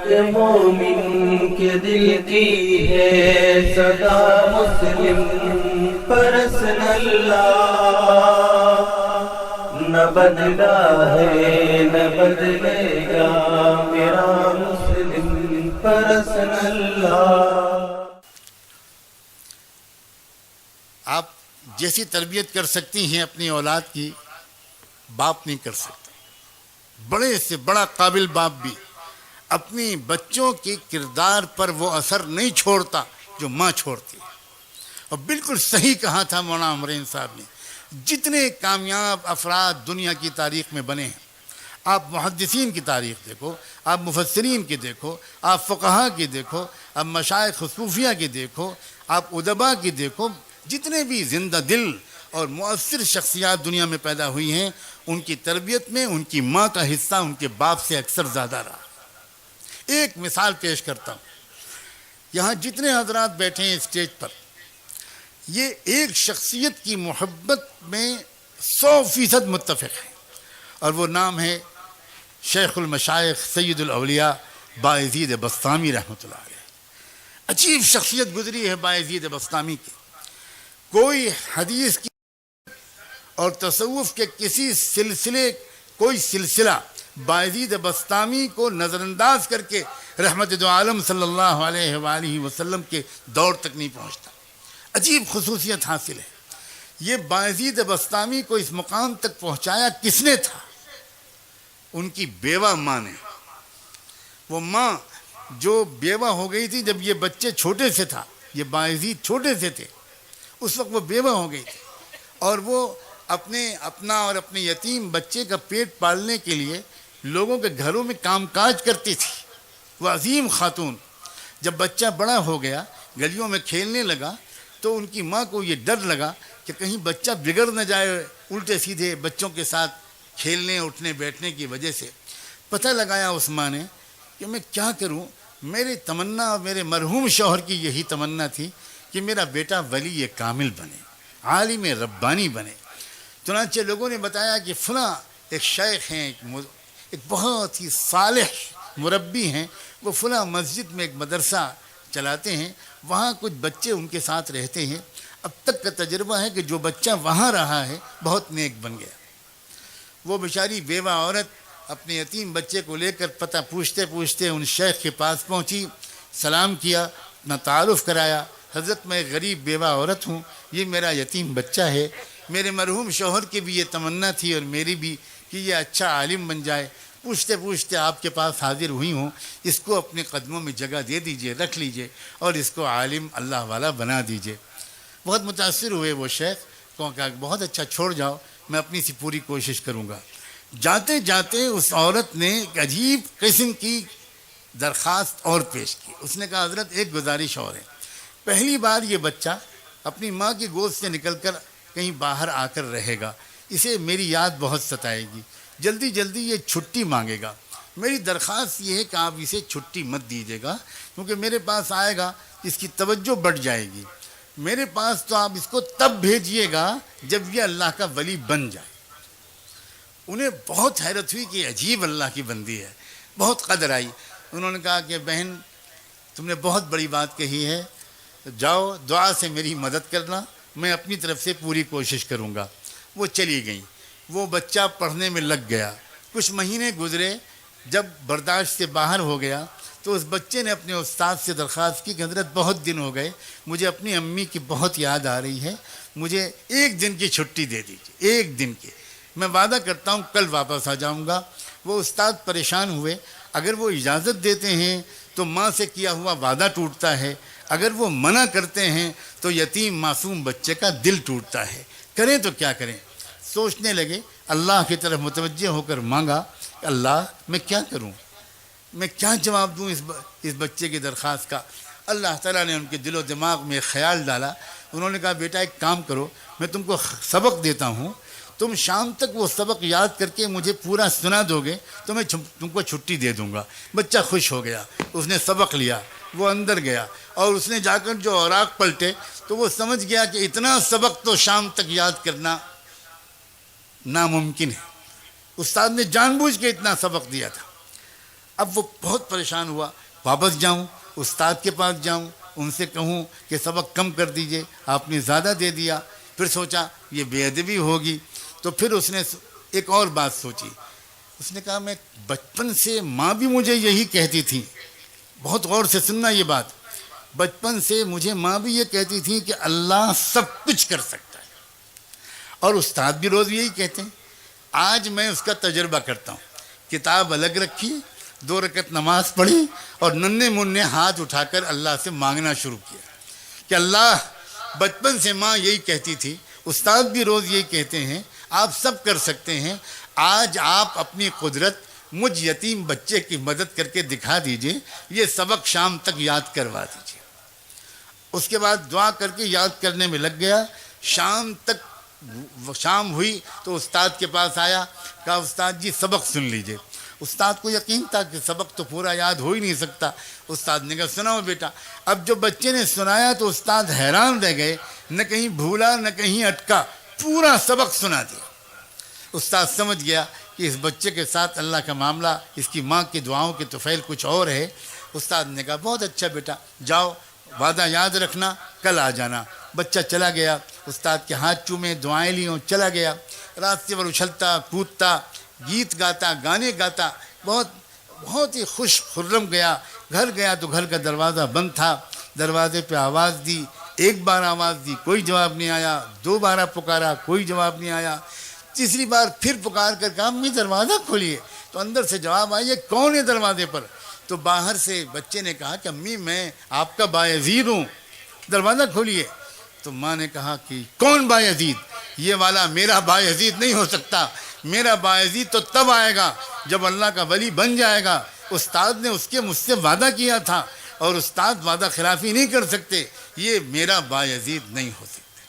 کہ مومن کے دل کی ہے صدا مسلم پرسن اللہ، نہ بدلا ہے نہ بدلے گا میرا مسلم پرسن اللہ۔ آپ جیسی تربیت کر سکتی ہیں اپنی اولاد کی، باپ نہیں کر سکتا۔ بڑے سے بڑا قابل باپ بھی اپنی بچوں کے کردار پر وہ اثر نہیں چھوڑتا جو ماں چھوڑتی ہے۔ اور بالکل صحیح کہا تھا مولانا عمرین صاحب نے، جتنے کامیاب افراد دنیا کی تاریخ میں بنے ہیں، آپ محدثین کی تاریخ دیکھو، آپ مفسرین کی دیکھو، آپ فقہا کی دیکھو، آپ مشائخ صوفیہ کی دیکھو، آپ ادبا کی دیکھو، جتنے بھی زندہ دل اور مؤثر شخصیات دنیا میں پیدا ہوئی ہیں، ان کی تربیت میں ان کی ماں کا حصہ ان کے باپ سے اکثر زیادہ رہا۔ ایک مثال پیش کرتا ہوں، یہاں جتنے حضرات بیٹھے ہیں اسٹیج پر، یہ ایک شخصیت کی محبت میں 100% متفق ہیں، اور وہ نام ہے شیخ المشائخ سید الاولیاء بایزید بسطامی رحمۃ اللہ علیہ۔ عجیب شخصیت گزری ہے بایزید بسطامی کی۔ کوئی حدیث کی اور تصوف کے کسی کوئی سلسلہ بایزید بسطامی کو نظر انداز کر کے رحمت دو عالم صلی اللہ علیہ وآلہ وسلم کے دور تک نہیں پہنچتا۔ عجیب خصوصیت حاصل ہے۔ یہ بایزید بسطامی کو اس مقام تک پہنچایا کس نے تھا؟ ان کی بیوہ ماں نے۔ وہ ماں جو بیوہ ہو گئی تھی جب یہ بچے چھوٹے سے تھا، یہ بایزید چھوٹے سے تھے، اس وقت وہ بیوہ ہو گئی تھی، اور وہ اپنا اور اپنے یتیم بچے کا پیٹ پالنے کے لیے لوگوں کے گھروں میں کام کاج کرتی تھی۔ وہ عظیم خاتون جب بچہ بڑا ہو گیا، گلیوں میں کھیلنے لگا، تو ان کی ماں کو یہ ڈر لگا کہ کہیں بچہ بگڑ نہ جائے الٹے سیدھے بچوں کے ساتھ کھیلنے اٹھنے بیٹھنے کی وجہ سے۔ پتہ لگایا اس ماں نے کہ میں کیا کروں، میری تمنا اور میرے مرحوم شوہر کی یہی تمنا تھی کہ میرا بیٹا ولی کامل بنے، عالم ربانی بنے۔ چنانچہ لوگوں نے بتایا کہ فلاں ایک شیخ ہیں، ایک بہت ہی صالح مربی ہیں، وہ فلاں مسجد میں ایک مدرسہ چلاتے ہیں، وہاں کچھ بچے ان کے ساتھ رہتے ہیں۔ اب تک کا تجربہ ہے کہ جو بچہ وہاں رہا ہے بہت نیک بن گیا۔ وہ بیچاری بیوہ عورت اپنے یتیم بچے کو لے کر پتہ پوچھتے پوچھتے ان شیخ کے پاس پہنچی، سلام کیا، اپنا تعارف کرایا۔ حضرت میں غریب بیوہ عورت ہوں، یہ میرا یتیم بچہ ہے، میرے مرحوم شوہر کی بھی یہ تمنا تھی اور میری بھی کہ یہ اچھا عالم بن جائے، پوچھتے پوچھتے آپ کے پاس حاضر ہوئی ہوں، اس کو اپنے قدموں میں جگہ دے دیجئے، رکھ لیجئے، اور اس کو عالم اللہ والا بنا دیجئے۔ بہت متاثر ہوئے وہ شیخ، کہا بہت اچھا، چھوڑ جاؤ، میں اپنی سی پوری کوشش کروں گا۔ جاتے جاتے اس عورت نے ایک عجیب قسم کی درخواست اور پیش کی۔ اس نے کہا حضرت ایک گزارش اور ہے، پہلی بار یہ بچہ اپنی ماں کی گود سے نکل کر کہیں باہر آ کر رہے گا، اسے میری یاد بہت ستائے گی، جلدی جلدی یہ چھٹی مانگے گا، میری درخواست یہ ہے کہ آپ اسے چھٹی مت دیجیے گا، کیونکہ میرے پاس آئے گا اس کی توجہ بڑھ جائے گی، میرے پاس تو آپ اس کو تب بھیجیے گا جب یہ اللہ کا ولی بن جائے۔ انہیں بہت حیرت ہوئی کہ عجیب اللہ کی بندی ہے، بہت قدر آئی۔ انہوں نے کہا کہ بہن تم نے بہت بڑی بات کہی ہے، جاؤ دعا سے میری مدد کرنا، میں اپنی طرف سے پوری کوشش کروں گا۔ وہ چلی گئیں، وہ بچہ پڑھنے میں لگ گیا، کچھ مہینے گزرے، جب برداشت سے باہر ہو گیا تو اس بچے نے اپنے استاد سے درخواست کی کہ حضرت بہت دن ہو گئے، مجھے اپنی امی کی بہت یاد آ رہی ہے، مجھے ایک دن کی چھٹی دے دیجیے، ایک دن کی، میں وعدہ کرتا ہوں کل واپس آ جاؤں گا۔ وہ استاد پریشان ہوئے، اگر وہ اجازت دیتے ہیں تو ماں سے کیا ہوا وعدہ ٹوٹتا ہے، اگر وہ منع کرتے ہیں تو یتیم معصوم بچے کا دل ٹوٹتا ہے، کریں تو کیا کریں۔ سوچنے لگے، اللہ کی طرف متوجہ ہو کر مانگا کہ اللہ میں کیا کروں، میں کیا جواب دوں اس بچے کی درخواست کا۔ اللہ تعالیٰ نے ان کے دل و دماغ میں خیال ڈالا، انہوں نے کہا بیٹا ایک کام کرو، میں تم کو سبق دیتا ہوں، تم شام تک وہ سبق یاد کر کے مجھے پورا سنا دو گے تو میں تم کو چھٹی دے دوں گا۔ بچہ خوش ہو گیا، اس نے سبق لیا، وہ اندر گیا اور اس نے جا کر جو اوراق پلٹے تو وہ سمجھ گیا کہ اتنا سبق تو شام تک یاد کرنا ناممکن ہے، استاد نے جان بوجھ کے اتنا سبق دیا تھا۔ اب وہ بہت پریشان ہوا، واپس جاؤں استاد کے پاس جاؤں ان سے کہوں کہ سبق کم کر دیجئے، آپ نے زیادہ دے دیا. پھر سوچا یہ بے ادبی ہوگی، تو پھر اس نے ایک اور بات سوچی. اس نے کہا میں بچپن سے ماں بھی مجھے یہی کہتی تھی، بہت غور سے سننا یہ بات، بچپن سے مجھے ماں بھی یہ کہتی تھی کہ اللہ سب کچھ کر سکتا ہے، اور استاد بھی روز یہی کہتے ہیں. آج میں اس کا تجربہ کرتا ہوں. کتاب الگ رکھی، 2 رکعت نماز پڑھی اور ننھے منھے ہاتھ اٹھا کر اللہ سے مانگنا شروع کیا کہ اللہ، بچپن سے ماں یہی کہتی تھی، استاد بھی روز یہی کہتے ہیں، آپ سب کر سکتے ہیں، آج آپ اپنی قدرت مجھ یتیم بچے کی مدد کر کے دکھا دیجئے، یہ سبق شام تک یاد کروا دیجئے. اس کے بعد دعا کر کے یاد کرنے میں لگ گیا. شام ہوئی تو استاد کے پاس آیا، کہا استاد جی سبق سن لیجئے. استاد کو یقین تھا کہ سبق تو پورا یاد ہو ہی نہیں سکتا. استاد نے کہا سناؤ بیٹا. اب جو بچے نے سنایا تو استاد حیران رہ گئے، نہ کہیں بھولا نہ کہیں اٹکا، پورا سبق سنا دیا. استاد سمجھ گیا کہ اس بچے کے ساتھ اللہ کا معاملہ، اس کی ماں کی دعاؤں کے طفیل کچھ اور ہے. استاد نے کہا بہت اچھا بیٹا، جاؤ وعدہ یاد رکھنا، کل آ جانا. بچہ چلا گیا، استاد کے ہاتھ چومے، دعائیں لیوں، چلا گیا. راستے پر اچھلتا کودتا، گیت گاتا، گانے گاتا، بہت ہی خوش خرم گیا. گھر گیا تو گھر کا دروازہ بند تھا. دروازے پہ آواز دی، 1 بار آواز دی، کوئی جواب نہیں آیا. 2 بار پکارا، کوئی جواب نہیں آیا. تیسری بار پھر پکار کر کہا امی دروازہ کھولیے. تو اندر سے جواب آئی، کون ہے دروازے پر؟ تو باہر سے بچے نے کہا کہ امی میں آپ کا بایزید ہوں، دروازہ کھولیے. تو ماں نے کہا کہ کون بایزید؟ یہ والا میرا بایزید نہیں ہو سکتا. میرا بایزید تو تب آئے گا جب اللہ کا ولی بن جائے گا. استاد نے مجھ سے وعدہ کیا تھا، اور استاد وعدہ خلافی نہیں کر سکتے. یہ میرا بایزید نہیں ہو سکتا.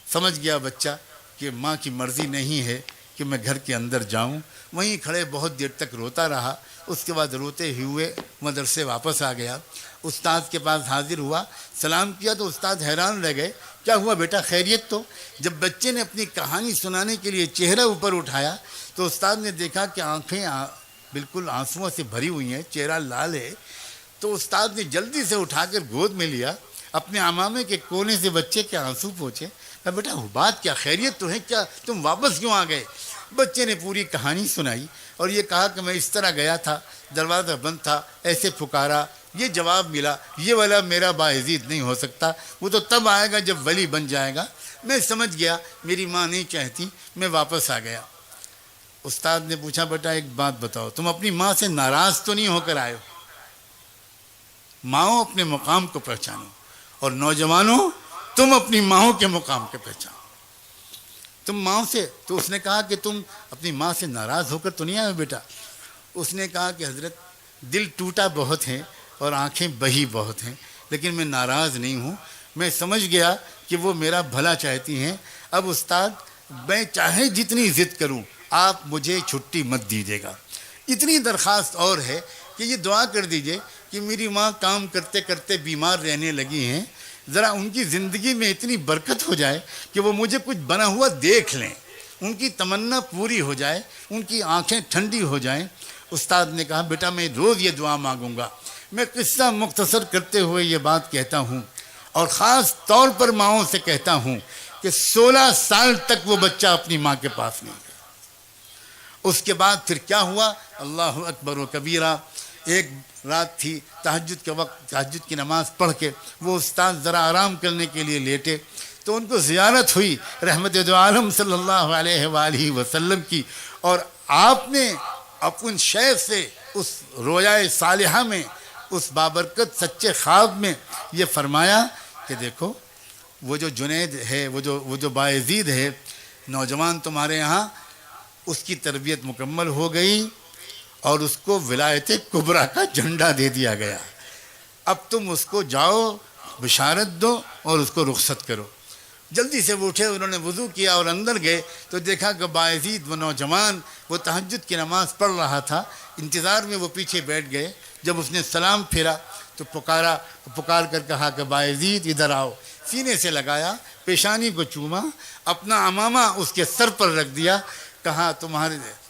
سمجھ گیا بچہ کہ ماں کی مرضی نہیں ہے کہ میں گھر کے اندر جاؤں. وہیں کھڑے بہت دیر تک روتا رہا. اس کے بعد روتے ہوئے مدرسے واپس آ گیا. استاد کے پاس حاضر ہوا، سلام کیا تو استاد حیران رہ گئے. کیا ہوا بیٹا، خیریت تو؟ جب بچے نے اپنی کہانی سنانے کے لیے چہرہ اوپر اٹھایا تو استاد نے دیکھا کہ آنکھیں بالکل آنسوؤں سے بھری ہوئی ہیں، چہرہ لال ہے. تو استاد نے جلدی سے اٹھا کر گود میں لیا، اپنے عمامے کے کونے سے بچے کے آنسو پوچھے. بیٹا بات کیا، خیریت تو ہے؟ کیا تم واپس کیوں آ گئے؟ بچے نے پوری کہانی سنائی اور یہ کہا کہ میں اس طرح گیا تھا، دروازہ بند تھا، ایسے پکارا، یہ جواب ملا، یہ والا میرا باعزید نہیں ہو سکتا، وہ تو تب آئے گا جب ولی بن جائے گا. میں سمجھ گیا میری ماں نہیں چاہتی، میں واپس آ گیا. استاد نے پوچھا بیٹا ایک بات بتاؤ، تم اپنی ماں سے ناراض تو نہیں ہو کر آئے ہو؟ ماؤں اپنے مقام کو پہچانو، اور نوجوانوں تم اپنی ماؤں کے مقام کے پہچانو. تم ماں سے، تو اس نے کہا کہ تم اپنی ماں سے ناراض ہو کر تو نہیں آئے بیٹا. اس نے کہا کہ حضرت دل ٹوٹا بہت ہے اور آنکھیں بہی بہت ہیں، لیکن میں ناراض نہیں ہوں. میں سمجھ گیا کہ وہ میرا بھلا چاہتی ہیں. اب استاد میں چاہے جتنی ضد کروں آپ مجھے چھٹی مت دیجیے گا. اتنی درخواست اور ہے کہ یہ دعا کر دیجئے کہ میری ماں کام کرتے کرتے بیمار رہنے لگی ہیں، ذرا ان کی زندگی میں اتنی برکت ہو جائے کہ وہ مجھے کچھ بنا ہوا دیکھ لیں، ان کی تمنا پوری ہو جائے، ان کی آنکھیں ٹھنڈی ہو جائیں. استاد نے کہا بیٹا میں روز یہ دعا مانگوں گا. میں قصہ مختصر کرتے ہوئے یہ بات کہتا ہوں، اور خاص طور پر ماؤں سے کہتا ہوں کہ 16 سال تک وہ بچہ اپنی ماں کے پاس نہیں گیا. اس کے بعد پھر کیا ہوا؟ اللہ اکبر و کبیرہ. ایک رات تھی، تہجد کے وقت تہجد کی نماز پڑھ کے وہ استاد ذرا آرام کرنے کے لیے لیٹے تو ان کو زیارت ہوئی رحمت دو عالم صلی اللہ علیہ وآلہ وسلم کی، اور آپ نے اپن شیخ سے اس رویائے صالحہ میں، اس بابرکت سچے خواب میں یہ فرمایا کہ دیکھو وہ جو جنید ہے، وہ جو باعزید ہے، نوجوان تمہارے یہاں، اس کی تربیت مکمل ہو گئی اور اس کو ولایت کبریٰ کا جھنڈا دے دیا گیا. اب تم اس کو جاؤ بشارت دو اور اس کو رخصت کرو. جلدی سے وہ اٹھے، انہوں نے وضو کیا اور اندر گئے تو دیکھا کہ باعزید وہ نوجوان وہ تہجد کی نماز پڑھ رہا تھا. انتظار میں وہ پیچھے بیٹھ گئے. جب اس نے سلام پھیرا تو پکار کر کہا کہ باعزید ادھر آؤ. سینے سے لگایا، پیشانی کو چوما، اپنا عمامہ اس کے سر پر رکھ دیا. کہا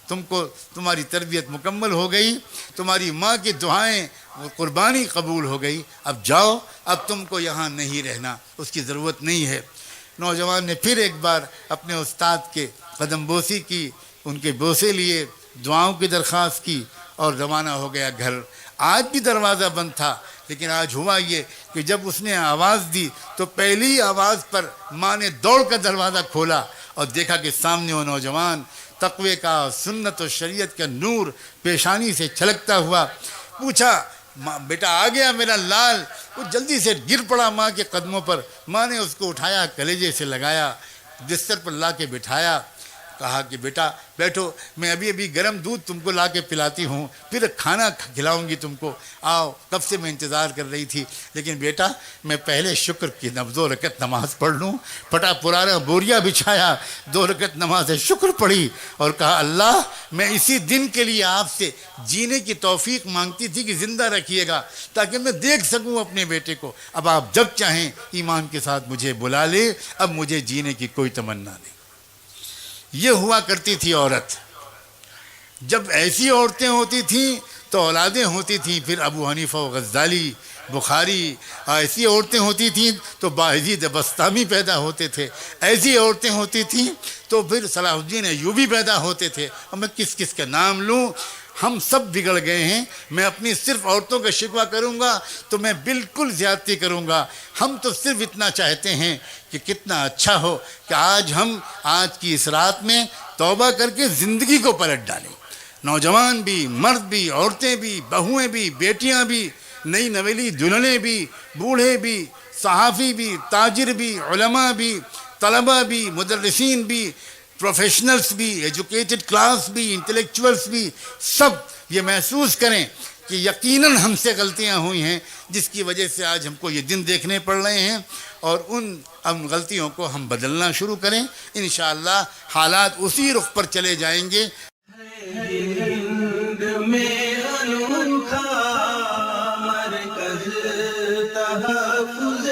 تمہاری تربیت مکمل ہو گئی, تمہاری ماں کی دعائیں وہ قربانی قبول ہو گئی, اب جاؤ, اب تم کو یہاں نہیں رہنا, اس کی ضرورت نہیں ہے. نوجوان نے پھر ایک بار اپنے استاد کے قدم بوسی کی, ان کے بوسے لیے, دعاؤں کی درخواست کی اور روانہ ہو گیا گھر. آج بھی دروازہ بند تھا, لیکن آج ہوا یہ کہ جب اس نے آواز دی تو پہلی آواز پر ماں نے دوڑ کر دروازہ کھولا اور دیکھا کہ سامنے وہ نوجوان تقوی کا, سنت و شریعت کا نور پیشانی سے چھلکتا ہوا. پوچھا, بیٹا آ گیا میرا لال؟ وہ جلدی سے گر پڑا ماں کے قدموں پر. ماں نے اس کو اٹھایا, کلیجے سے لگایا, بستر پر لا کے بٹھایا, کہا کہ بیٹا بیٹھو, میں ابھی گرم دودھ تم کو لا کے پلاتی ہوں, پھر کھانا کھلاؤں گی تم کو, آؤ, کب سے میں انتظار کر رہی تھی. لیکن بیٹا میں پہلے شکر کی 2 رکعت نماز پڑھ لوں. پھٹا پرانا بوریا بچھایا, 2 رکعت نماز شکر پڑھی اور کہا اللہ میں اسی دن کے لیے آپ سے جینے کی توفیق مانگتی تھی کہ زندہ رکھیے گا تاکہ میں دیکھ سکوں اپنے بیٹے کو. اب آپ جب چاہیں ایمان کے ساتھ مجھے بلا لے, اب مجھے جینے کی کوئی تمنا نہیں. یہ ہوا کرتی تھی عورت. جب ایسی عورتیں ہوتی تھیں تو اولادیں ہوتی تھیں. پھر ابو حنیفہ و غزالی, بخاری, ایسی عورتیں ہوتی تھیں تو باعزید بسطامی پیدا ہوتے تھے. ایسی عورتیں ہوتی تھیں تو پھر صلاح الدین ایوبی پیدا ہوتے تھے. اور میں کس کس کا نام لوں, ہم سب بگڑ گئے ہیں. میں اپنی صرف عورتوں کا شکوہ کروں گا تو میں بالکل زیادتی کروں گا. ہم تو صرف اتنا چاہتے ہیں کہ کتنا اچھا ہو کہ آج کی اس رات میں توبہ کر کے زندگی کو پلٹ ڈالیں. نوجوان بھی, مرد بھی, عورتیں بھی, بہویں بھی, بیٹیاں بھی, نئی نویلی دلہنیں بھی, بوڑھے بھی, صحافی بھی, تاجر بھی, علماء بھی, طلباء بھی, مدرسین بھی, پروفیشنلز بھی, ایجوکیٹڈ کلاس بھی, انٹلیکچوئلز بھی, سب یہ محسوس کریں کہ یقیناً ہم سے غلطیاں ہوئی ہیں جس کی وجہ سے آج ہم کو یہ دن دیکھنے پڑ رہے ہیں, اور ان غلطیوں کو ہم بدلنا شروع کریں. انشاءاللہ حالات اسی رخ پر چلے جائیں گے. ہند میں انوکھا مرکز تحفظ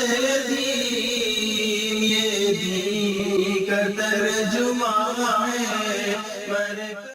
دین, یہ دین کا ترجمہ ہے.